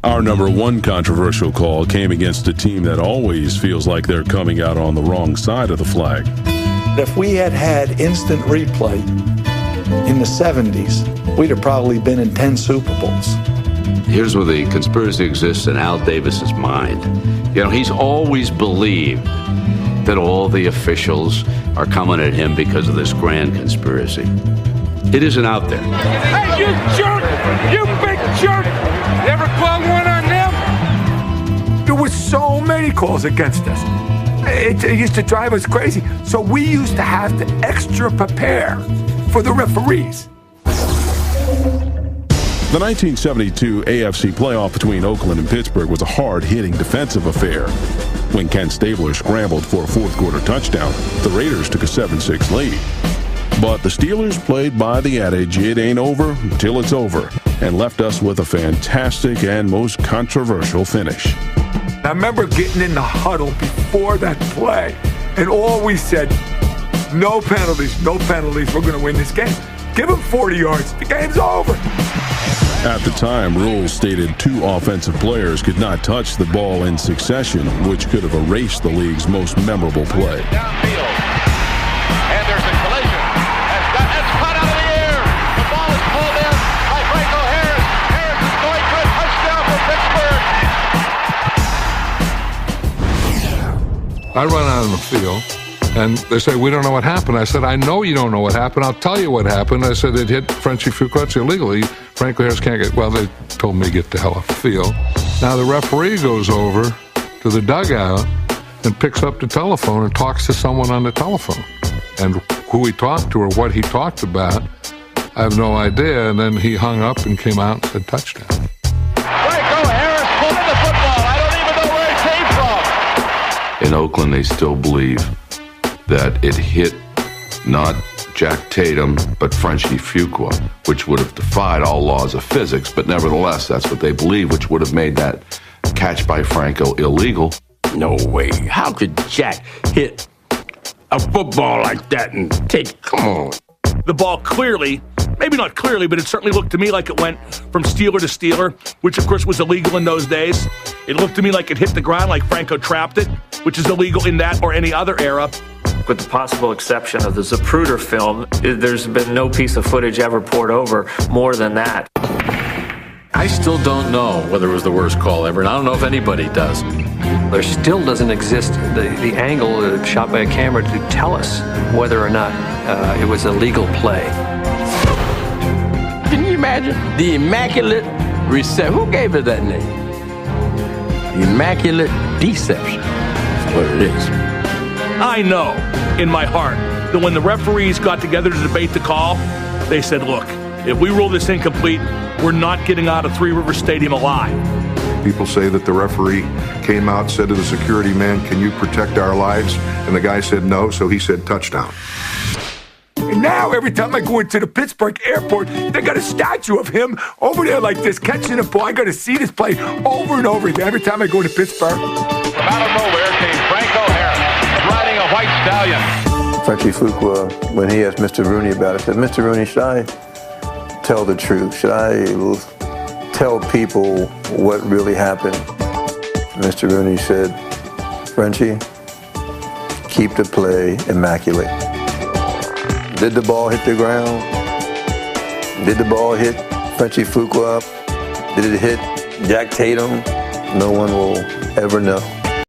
Our number one controversial call came against a team that always feels like they're coming out on the wrong side of the flag. If we had had instant replay in the 70s, we'd have probably been in 10 Super Bowls. Here's where the conspiracy exists in Al Davis's mind. You know, he's always believed that all the officials are coming at him because of this grand conspiracy. It isn't out there. Hey, you jerk! You big jerk! You ever call one on them? There were so many calls against us. It used to drive us crazy. So we used to have to extra prepare for the referees. The 1972 AFC playoff between Oakland and Pittsburgh was a hard-hitting defensive affair. When Ken Stabler scrambled for a fourth-quarter touchdown, the Raiders took a 7-6 lead. But the Steelers played by the adage, it ain't over until it's over, and left us with a fantastic and most controversial finish. I remember getting in the huddle before that play, and all we said, no penalties, no penalties, we're going to win this game. Give them 40 yards, the game's over. At the time, rules stated 2 offensive players could not touch the ball in succession, which could have erased the league's most memorable play. Downfield, and there's a collision. It's caught out of the air. The ball is pulled in by Franco Harris. Harris is going for a touchdown for Pittsburgh. I run out on the field, and they say, we don't know what happened. I said, I know you don't know what happened. I'll tell you what happened. I said, it hit Frenchie Fuqua illegally. Franco Harris can't get, well, they told me to get the hell off the field. Now the referee goes over to the dugout and picks up the telephone and talks to someone on the telephone. And who he talked to or what he talked about, I have no idea. And then he hung up and came out and said touchdown. Franco Harris pulled in the football. I don't even know where it came from. In Oakland, they still believe that it hit not Jack Tatum, but Frenchie Fuqua, which would have defied all laws of physics, but nevertheless, that's what they believe, which would have made that catch by Franco illegal. No way. How could Jack hit a football like that and take, come on. The ball clearly, maybe not clearly, but it certainly looked to me like it went from Steeler to Steeler, which of course was illegal in those days. It looked to me like it hit the ground like Franco trapped it, which is illegal in that or any other era. With the possible exception of the Zapruder film, there's been no piece of footage ever poured over more than that. I still don't know whether it was the worst call ever, and I don't know if anybody does. There still doesn't exist the angle shot by a camera to tell us whether or not it was a legal play. Can you imagine? The Immaculate Reception. Who gave it that name? The Immaculate Deception. That's what it is. I know in my heart that when the referees got together to debate the call, they said, look, if we rule this incomplete, we're not getting out of Three River Stadium alive. People say that the referee came out, said to the security man, can you protect our lives? And the guy said no, so he said touchdown. And now every time I go into the Pittsburgh airport, they got a statue of him over there like this, catching the ball. I got to see this play over and over again every time I go to Pittsburgh. From out of nowhere came Franco Harris, riding a white stallion. Frenchie Fuqua, when he asked Mr. Rooney about it, said, Mr. Rooney, should I tell the truth? Should I tell people what really happened? Mr. Rooney said, Frenchie, keep the play immaculate. Did the ball hit the ground? Did the ball hit Frenchie Fuqua up? Did it hit Jack Tatum? No one will ever know.